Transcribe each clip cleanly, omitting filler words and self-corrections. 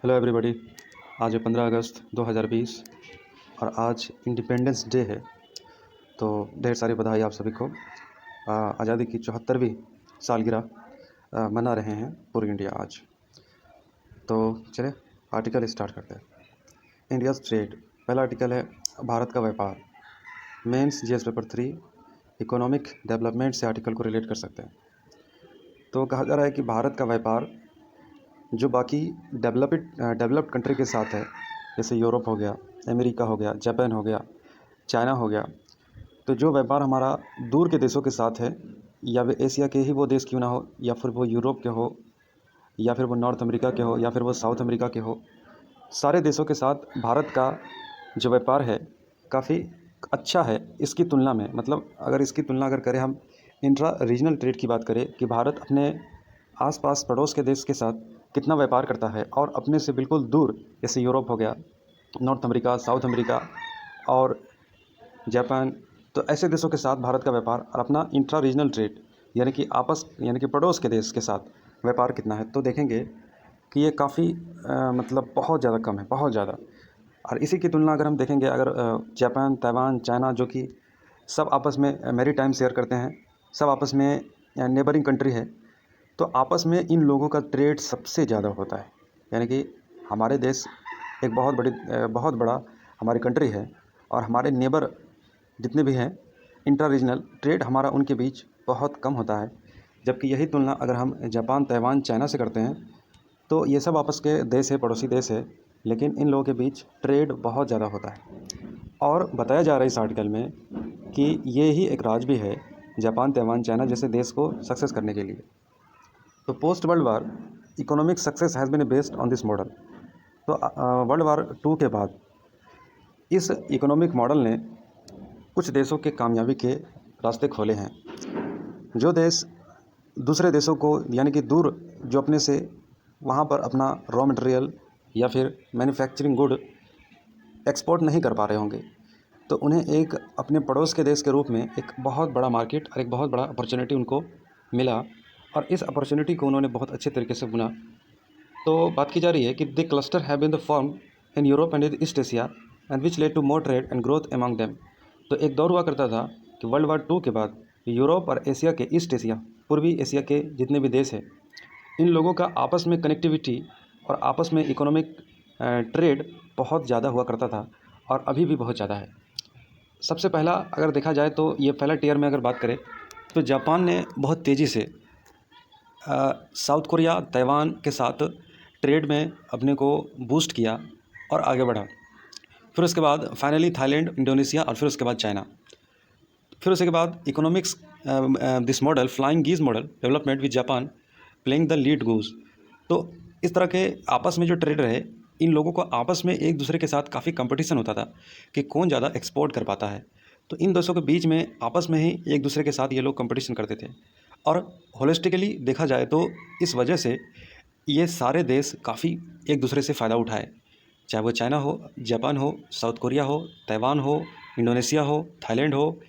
Hello everybody. आज है 15 अगस्त 2020 और आज इंडिपेंडेंस डे है। तो ढेर सारी बधाई आप सभी को। आज़ादी की 74वीं सालगिरह मना रहे हैं पूरी इंडिया आज। तो चलिए आर्टिकल स्टार्ट करते हैं। इंडियाज़ ट्रेड, पहला आर्टिकल है भारत का व्यापार। Mains GS paper 3 economic development से आर्टिकल को रिलेट कर सकते हैं। तो कहा जा रहा है कि भारत का व्यापार जो बाकी डेवलप्ड कंट्री के साथ है, जैसे यूरोप हो गया, अमेरिका हो गया, जापान हो गया, चाइना हो गया, तो जो व्यापार हमारा दूर के देशों के साथ है, या वे एशिया के ही वो देश क्यों ना हो, या फिर वो यूरोप के हो, या फिर वो नॉर्थ अमेरिका के हो, या फिर वो साउथ अमेरिका के हो, सारे देशों के साथ भारत का जो व्यापार है काफ़ी अच्छा है इसकी तुलना में। मतलब अगर इसकी तुलना करें हम इंट्रा रीजनल ट्रेड की बात करें कि भारत अपने आसपास पड़ोस के देश के साथ कितना व्यापार करता है, और अपने से बिल्कुल दूर जैसे यूरोप हो गया, नॉर्थ अमेरिका, साउथ अमेरिका और जापान, तो ऐसे देशों के साथ भारत का व्यापार और अपना इंट्रा रीजनल ट्रेड यानी कि पड़ोस के देश के साथ व्यापार कितना है, तो देखेंगे कि ये काफ़ी मतलब बहुत ज़्यादा कम है, बहुत ज़्यादा। और इसी की तुलना अगर हम देखेंगे, अगर जापान, ताइवान, चाइना जो कि सब आपस में मैरी टाइम शेयर करते हैं, सब आपस में नेबरिंग कंट्री है, तो आपस में इन लोगों का ट्रेड सबसे ज़्यादा होता है। यानी कि हमारे देश एक बहुत बड़ा हमारी कंट्री है, और हमारे नेबर जितने भी हैं इंट्रा रीजनल ट्रेड हमारा उनके बीच बहुत कम होता है। जबकि यही तुलना अगर हम जापान, ताइवान, चाइना से करते हैं, तो ये सब आपस के देश है, पड़ोसी देश है, लेकिन इन लोगों के बीच ट्रेड बहुत ज़्यादा होता है। और बताया जा रहा है इस आर्टिकल में कि ये ही एक राज भी है जापान, ताइवान, चाइना जैसे देश को सक्सेस करने के लिए। तो post world war economic success has been based on this model. तो वर्ल्ड वार 2 के बाद इस इकोनॉमिक मॉडल ने कुछ देशों के कामयाबी के रास्ते खोले हैं। जो देश दूसरे देशों को यानी कि दूर जो अपने से वहाँ पर अपना रॉ मटेरियल या फिर मैन्युफैक्चरिंग गुड एक्सपोर्ट नहीं कर पा रहे होंगे, तो उन्हें एक अपने पड़ोस के देश के रूप में एक बहुत बड़ा मार्केट और एक बहुत बड़ा अपॉर्चुनिटी उनको मिला, और इस अपॉर्चुनिटी को उन्होंने बहुत अच्छे तरीके से बुना। तो बात की जा रही है कि the cluster have been the form in Europe and East Asia and which led to more trade and growth among them. तो एक दौर हुआ करता था कि वर्ल्ड वार 2 के बाद यूरोप और एशिया के ईस्ट एशिया, पूर्वी एशिया के जितने भी देश हैं, इन लोगों का आपस में कनेक्टिविटी और आपस में इकोनॉमिक ट्रेड बहुत ज़्यादा हुआ करता था, और अभी भी बहुत ज़्यादा है। सबसे पहला अगर देखा जाए तो ये पहला टियर में अगर बात करें तो जापान ने बहुत तेज़ी से साउथ कोरिया, ताइवान के साथ ट्रेड में अपने को बूस्ट किया और आगे बढ़ा। फिर उसके बाद फाइनली थाईलैंड, इंडोनेशिया और फिर उसके बाद चाइना। फिर उसके बाद economics this model flying geese model development with Japan playing the lead goose. तो इस तरह के आपस में जो ट्रेड रहे, इन लोगों को आपस में एक दूसरे के साथ काफ़ी कंपटीशन होता था कि कौन ज़्यादा एक्सपोर्ट कर पाता है। तो इन देशों के बीच में आपस में ही एक दूसरे के साथ ये लोग कंपटीशन करते थे, और होलिस्टिकली देखा जाए तो इस वजह से ये सारे देश काफ़ी एक दूसरे से फ़ायदा उठाए, चाहे वो चाइना हो, जापान हो, साउथ कोरिया हो, ताइवान हो, इंडोनेशिया हो, थाईलैंड हो।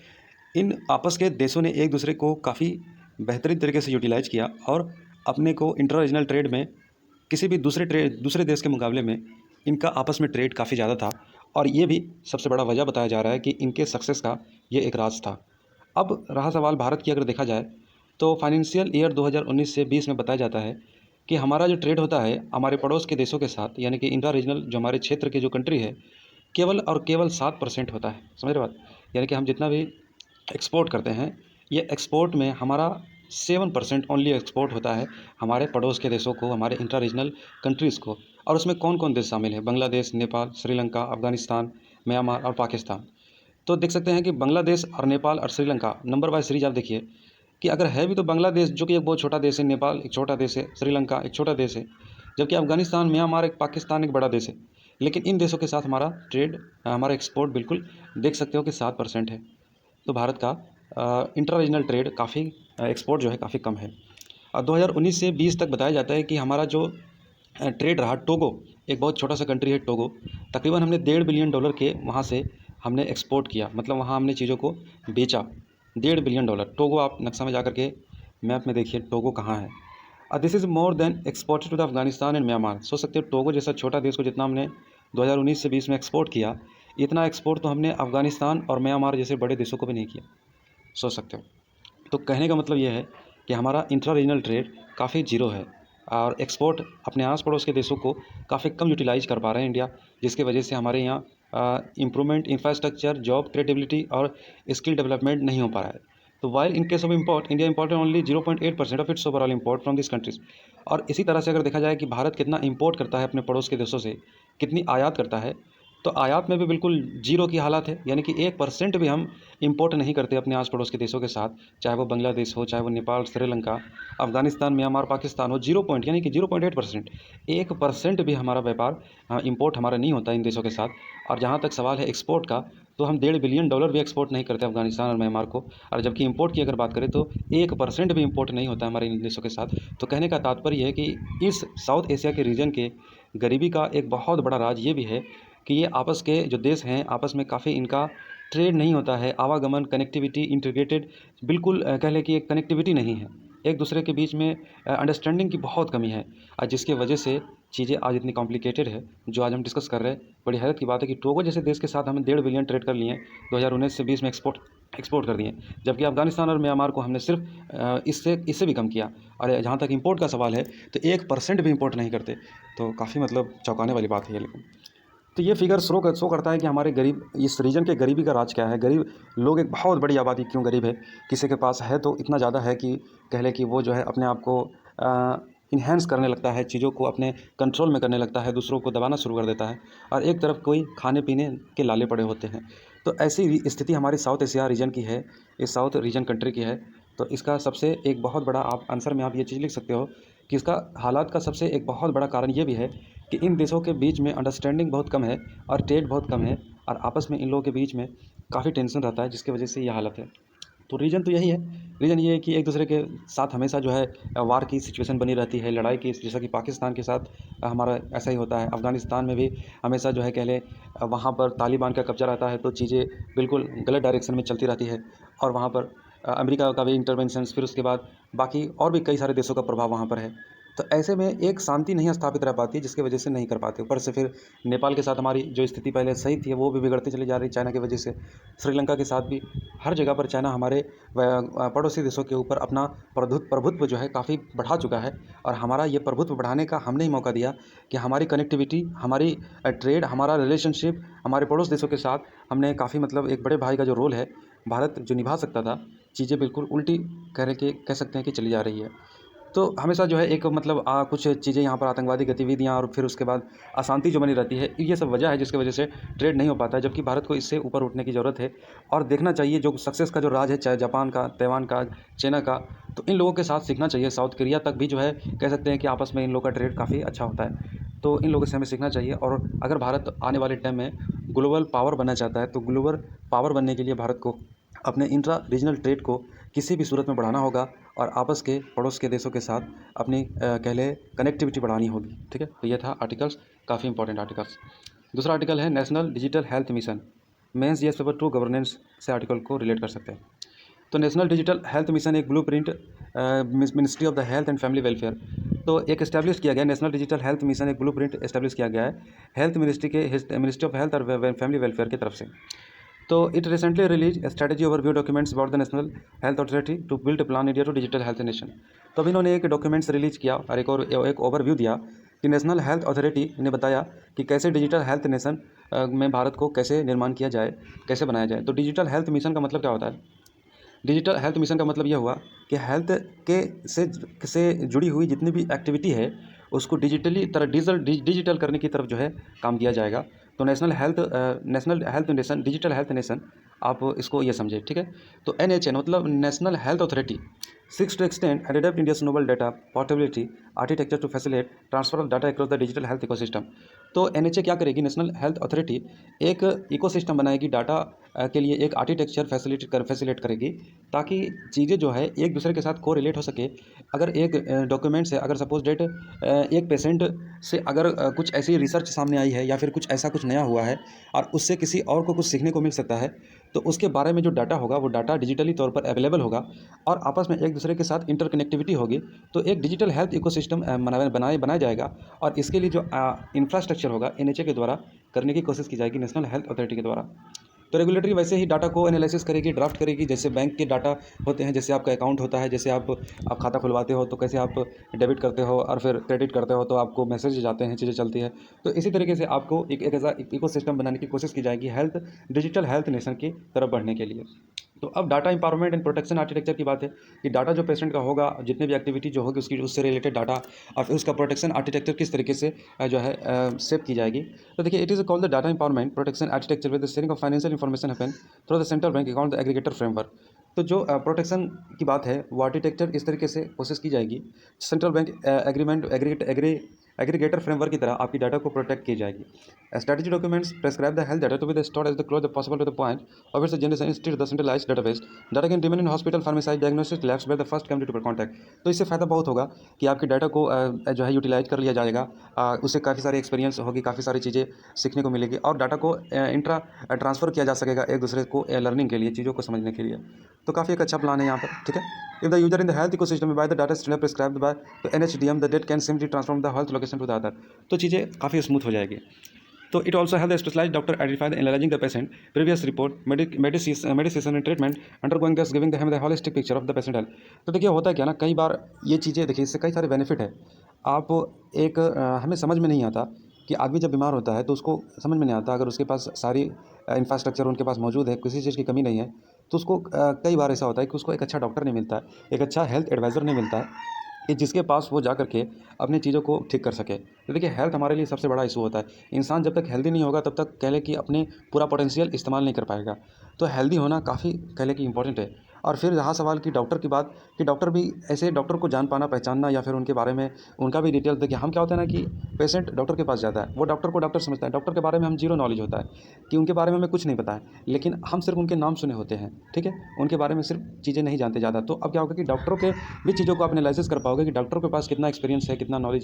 इन आपस के देशों ने एक दूसरे को काफ़ी बेहतरीन तरीके से यूटिलाइज किया, और अपने को इंटर रीजनल ट्रेड में किसी भी दूसरे देश के मुकाबले में इनका आपस में ट्रेड काफ़ी ज़्यादा था, और ये भी सबसे बड़ा वजह बताया जा रहा है कि इनके सक्सेस का ये एक राज था। अब रहा सवाल भारत की, अगर देखा जाए तो फाइनेंशियल ईयर 2019 से 20 में बताया जाता है कि हमारा जो ट्रेड होता है हमारे पड़ोस के देशों के साथ, यानी कि इंट्रा रीजनल जो हमारे क्षेत्र के जो कंट्री है, केवल और केवल 7% होता है। समझ रहे बात? यानी कि हम जितना भी एक्सपोर्ट करते हैं, ये एक्सपोर्ट में हमारा 7% ओनली एक्सपोर्ट होता है हमारे पड़ोस के देशों को, हमारे इंट्रा रीजनल कंट्रीज़ को। और उसमें कौन कौन देश शामिल है? बांग्लादेश, नेपाल, श्रीलंका, अफगानिस्तान, म्यांमार और पाकिस्तान। तो देख सकते हैं कि बांग्लादेश और नेपाल और श्रीलंका नंबर वाइज सीरीज आप देखिए कि अगर है भी तो बांग्लादेश जो कि एक बहुत छोटा देश है, नेपाल एक छोटा देश है, श्रीलंका एक छोटा देश है, जबकि अफगानिस्तान, म्यांमार, एक पाकिस्तान एक बड़ा देश है। लेकिन इन देशों के साथ हमारा ट्रेड, हमारा एक्सपोर्ट बिल्कुल देख सकते हो कि 7% है। तो भारत का इंटर रीजनल ट्रेड काफ़ी, एक्सपोर्ट जो है काफ़ी कम है। और 2019 से 20 तक बताया जाता है कि हमारा जो ट्रेड रहा, टोगो एक बहुत छोटा सा कंट्री है टोगो, तकरीबन हमने $1.5 बिलियन के वहाँ से हमने एक्सपोर्ट किया, मतलब वहाँ हमने चीज़ों को बेचा। $1.5 बिलियन। टोगो आप नक्शा में जा कर के मैप में देखिए टोगो कहाँ है। This is more than exported to the Afghanistan and Myanmar. सोच सकते हो टोगो जैसा छोटा देश को जितना हमने 2019 से 20 में एक्सपोर्ट किया, इतना एक्सपोर्ट तो हमने अफगानिस्तान और म्यांमार जैसे बड़े देशों को भी नहीं किया। सोच सकते हो। तो कहने का मतलब ये है कि हमारा इंट्रा रीजनल ट्रेड काफ़ी जीरो है और एक्सपोर्ट अपने आस पड़ोस के देशों को काफ़ी कम यूटिलाइज कर पा रहे हैं इंडिया, जिसकी वजह से हमारे यहाँ इम्प्रूवमेंट, इंफ्रास्ट्रक्चर, जॉब क्रिएटिविटी और स्किल डेवलपमेंट नहीं हो पा रहा है। तो while in case of import, India imported only 0.8% of its overall import from this countries. और इसी तरह से अगर देखा जाए कि भारत कितना इम्पोर्ट करता है अपने पड़ोस के देशों से, कितनी आयात करता है, तो आयात में भी बिल्कुल जीरो की हालत है। यानी कि 1% भी हम इंपोर्ट नहीं करते अपने आस पड़ोस के देशों के साथ, चाहे वो बांग्लादेश हो, चाहे वो नेपाल, श्रीलंका, अफगानिस्तान, म्यांमार, पाकिस्तान हो। 0 यानी कि 0.8%, 1% भी हमारा व्यापार इंपोर्ट हमारा नहीं होता इन देशों के साथ। और जहाँ तक सवाल है एक्सपोर्ट का, तो हम $1.5 बिलियन भी एक्सपोर्ट नहीं करते अफगानिस्तान और म्यांमार को। और जबकि इंपोर्ट की अगर बात करें तो 1% भी इंपोर्ट नहीं होता हमारे इन देशों के साथ। तो कहने का तात्पर्य है कि इस साउथ एशिया के रीजन के गरीबी का एक बहुत बड़ा राज ये भी है कि ये आपस के जो देश हैं, आपस में काफ़ी इनका ट्रेड नहीं होता है, आवागमन, कनेक्टिविटी, इंटीग्रेटेड बिल्कुल कह लें कि एक कनेक्टिविटी नहीं है। एक दूसरे के बीच में अंडरस्टैंडिंग की बहुत कमी है, और जिसकी वजह से चीज़ें आज इतनी कॉम्प्लिकेटेड है जो आज हम डिस्कस कर रहे हैं। बड़ी हैरत की बात है कि टोगो जैसे देश के साथ हमें 1.5 बिलियन ट्रेड कर लिए हैं 2019 से 20 में एक्सपोर्ट कर दिए, जबकि अफगानिस्तान और म्यांमार को हमने सिर्फ इससे भी कम किया। और जहाँ तक इंपोर्ट का सवाल है तो 1% भी इंपोर्ट नहीं करते। तो काफ़ी मतलब चौंकाने वाली बात है ये। लेकिन तो ये फिगर शो करता है कि हमारे गरीब, इस रीजन के गरीबी का राज क्या है। गरीब लोग, एक बहुत बड़ी आबादी क्यों गरीब है, किसी के पास है तो इतना ज़्यादा है कि कह लें कि वो जो है अपने आप को इन्हेंस करने लगता है, चीज़ों को अपने कंट्रोल में करने लगता है, दूसरों को दबाना शुरू कर देता है, और एक तरफ कोई खाने पीने के लाले पड़े होते हैं। तो ऐसी स्थिति हमारी साउथ एशिया रीजन की है, इस साउथ रीजन कंट्री की है। तो इसका सबसे एक बहुत बड़ा, आप आंसर में आप ये चीज़ लिख सकते हो कि इसका हालात का सबसे एक बहुत बड़ा कारण ये भी है कि इन देशों के बीच में अंडरस्टैंडिंग बहुत कम है और ट्रेड बहुत कम है, और आपस में इन लोगों के बीच में काफ़ी टेंशन रहता है, जिसकी वजह से ये हालत है। तो रीज़न तो यही है। रीज़न ये है कि एक दूसरे के साथ हमेशा जो है वार की सिचुएशन बनी रहती है, लड़ाई की, जैसा कि पाकिस्तान के साथ हमारा ऐसा ही होता है। अफ़गानिस्तान में भी हमेशा जो है कह लें वहाँ पर तालिबान का कब्जा रहता है, तो चीज़ें बिल्कुल गलत डायरेक्शन में चलती रहती है, और वहाँ पर अमेरिका का भी इंटरवेंशन, फिर उसके बाद बाकी और भी कई सारे देशों का प्रभाव वहाँ पर है। तो ऐसे में एक शांति नहीं स्थापित रह पाती है, जिसकी वजह से नहीं कर पाते। ऊपर से फिर नेपाल के साथ हमारी जो स्थिति पहले सही थी वो भी बिगड़ती चली जा रही चाइना की वजह से। श्रीलंका के साथ भी हर जगह पर चाइना हमारे पड़ोसी देशों के ऊपर अपना प्रभुत्व जो है काफ़ी बढ़ा चुका है, और हमारा ये प्रभुत्व बढ़ाने का हमने ही मौका दिया कि हमारी कनेक्टिविटी, हमारी ट्रेड, हमारा रिलेशनशिप हमारे पड़ोस देशों के साथ हमने काफ़ी मतलब एक बड़े भाई का जो रोल है भारत जो निभा सकता था, चीज़ें बिल्कुल उल्टी कह सकते हैं कि चली जा रही है। तो हमेशा जो है एक मतलब कुछ चीज़ें यहाँ पर आतंकवादी गतिविधियाँ, और फिर उसके बाद अशांति जो बनी रहती है, ये सब वजह है जिसकी वजह से ट्रेड नहीं हो पाता है। जबकि भारत को इससे ऊपर उठने की ज़रूरत है, और देखना चाहिए जो सक्सेस का जो राज है, चाहे जापान का, ताइवान का, चाइना का, तो इन लोगों के साथ सीखना चाहिए। साउथ कोरिया तक भी जो है कह सकते हैं कि आपस में इन लोगों का ट्रेड काफ़ी अच्छा होता है। तो इन लोगों से हमें सीखना चाहिए। और अगर भारत आने वाले टाइम में ग्लोबल पावर बनना चाहता है, तो ग्लोबल पावर बनने के लिए भारत को अपने इंट्रा रीजनल ट्रेड को किसी भी सूरत में बढ़ाना होगा, और आपस के पड़ोस के देशों के साथ अपनी कह लें कनेक्टिविटी बढ़ानी होगी। ठीक है, तो ये था आर्टिकल्स, काफ़ी इंपॉर्टेंट आर्टिकल्स। दूसरा आर्टिकल है national digital health mission. Mains GS paper 2 governance से आर्टिकल को रिलेट कर सकते हैं। तो नेशनल डिजिटल हेल्थ मिशन एक blueprint ministry of the health and family welfare, तो एक एस्टैब्लिश किया गया। नेशनल डिजिटल हेल्थ मिशन एक ब्लूप्रिंट एस्टैब्लिश किया गया है हेल्थ मिनिस्ट्री ऑफ हेल्थ और फैमिली वेलफेयर की तरफ से। तो it recently release strategy overview documents about the national health authority to build plan India to digital health nation. तो अभी इन्होंने एक डॉक्यूमेंट्स रिलीज किया और एक ओवरव्यू दिया कि नेशनल हेल्थ अथॉरिटी ने बताया कि कैसे डिजिटल हेल्थ नेशन में भारत को कैसे निर्माण किया जाए, कैसे बनाया जाए। तो डिजिटल हेल्थ मिशन का मतलब क्या होता है? डिजिटल हेल्थ मिशन का मतलब यह हुआ कि हेल्थ के से जुड़ी हुई जितनी भी एक्टिविटी है उसको डिजिटल करने की तरफ जो है काम किया जाएगा। तो national health nation, digital health nation, आप इसको ये समझे। ठीक है, तो NHN मतलब national health authority seeks to extend and adapt India's novel data portability architecture to facilitate transfer of data across the digital health ecosystem। तो NHA क्या करेगी? नेशनल हेल्थ अथॉरिटी एक इकोसिस्टम बनाएगी, डाटा के लिए एक आर्किटेक्चर फैसिलिटेट करेगी, ताकि चीज़ें जो है एक दूसरे के साथ कोरिलेट हो सके। अगर एक डॉक्यूमेंट से, अगर सपोज डेट एक पेशेंट से अगर कुछ ऐसी रिसर्च सामने आई है या फिर कुछ ऐसा कुछ नया हुआ है और उससे किसी और को कुछ सीखने को मिल सकता है, तो उसके बारे में जो डाटा होगा वो डाटा डिजिटली तौर पर अवेलेबल होगा और आपस में एक दूसरे के साथ इंटरकनेक्टिविटी होगी। तो एक डिजिटल हेल्थ इकोसिस्टम बनाया जाएगा और इसके लिए जो इंफ्रास्ट्रक्चर होगा एनएचए के द्वारा करने की कोशिश की जाएगी, नेशनल हेल्थ अथॉरिटी के द्वारा। तो रेगुलेटरी वैसे ही डाटा को एनालिसिस करेगी, ड्राफ्ट करेगी, जैसे बैंक के डाटा होते हैं, जैसे आपका अकाउंट होता है, जैसे आप खाता खुलवाते हो तो कैसे आप डेबिट करते हो और फिर क्रेडिट करते हो तो आपको मैसेज जाते हैं, चीज़ें चलती है। तो इसी तरीके से आपको एक ऐसा इकोसिस्टम बनाने की कोशिश की जाएगी डिजिटल हेल्थ नेशन की तरफ बढ़ने के लिए। तो अब data empowerment and protection architecture की बात है कि डाटा जो पेशेंट का होगा, जितने भी एक्टिविटी जो होगी उसकी उससे रिलेटेड डाटा और फिर उसका प्रोटेक्शन आर्किटेक्चर किस तरीके से जो है सेव की जाएगी। तो देखिए, it is called the data empowerment protection architecture with the sharing of financial information happen through the central bank account the aggregator framework. तो जो प्रोटेक्शन की बात है वो आर्किटेक्चर इस तरीके से कोशिश की जाएगी, सेंट्रल बैंक एग्रीगेटर फ्रेमवर्क की तरह आपकी डाटा को प्रोटेक्ट की जाएगी। Strategy documents prescribe the health data to be stored as the close possible to the point of its generation instead the centralised database data can remain in hospital pharmacy diagnostic labs where the first come to contact. तो इससे फ़ायदा बहुत होगा कि आपकी data को जो है यूटिलाइज कर लिया जाएगा, उससे काफ़ी सारी एक्सपीरियंस होगी, काफ़ी सारी चीज़ें सीखने को मिलेगी और डाटा को इंट्रा ट्रांसफ़र किया जा सकेगा एक दूसरे को लर्निंग के लिए, चीज़ों को समझने के लिए। तो काफ़ी एक अच्छा प्लान है यहाँ पर, ठीक है। If the user in the health ecosystem by the data stream prescribed by तो NHDM the date can simply transform the health location to the other. तो चीज़ें काफ़ी स्मूथ हो जाएगी। तो it also health specialised doctor identify the analysing the patient previous report medicine and treatment undergoing thus giving the holistic picture of the patient health. तो देखिए होता है क्या ना, कई बार ये चीज़ें देखिए इससे कई सारे बेनिफिट है। आप एक हमें समझ में नहीं आता कि आदमी जब बीमार होता है तो उसको समझ में नहीं आता, अगर उसके पास सारी इंफ्रास्ट्रक्चर उनके पास मौजूद है, किसी चीज़ की कमी नहीं है, तो उसको कई बार ऐसा होता है कि उसको एक अच्छा डॉक्टर नहीं मिलता है, एक अच्छा हेल्थ एडवाइज़र नहीं मिलता है कि जिसके पास वो जा करके अपनी चीज़ों को ठीक कर सके। तो देखिए हेल्थ हमारे लिए सबसे बड़ा इशू होता है। इंसान जब तक हेल्दी नहीं होगा तब तक कह लें कि अपने पूरा पोटेंशियल इस्तेमाल नहीं कर पाएगा। तो हेल्दी होना काफ़ी कह लें कि इंपॉर्टेंट है। और फिर रहा सवाल कि डॉक्टर की बात, कि डॉक्टर भी ऐसे डॉक्टर को जान पाना, पहचानना या फिर उनके बारे में उनका भी डिटेल। देखिए हम क्या होता है ना कि पेशेंट डॉक्टर के पास जाता है, वो डॉक्टर को डॉक्टर समझता है, डॉक्टर के बारे में हम जीरो नॉलेज होता है कि उनके बारे में हमें कुछ नहीं पता है, लेकिन हम सिर्फ उनके नाम सुने होते हैं, ठीक है, उनके बारे में सिर्फ चीज़ें नहीं जानते ज़्यादा। तो अब क्या होगा कि डॉक्टरों के भी चीज़ों को आप एनालिसिस कर पाओगे कि डॉक्टर के पास कितना एक्सपीरियंस है, कितना नॉलेज है।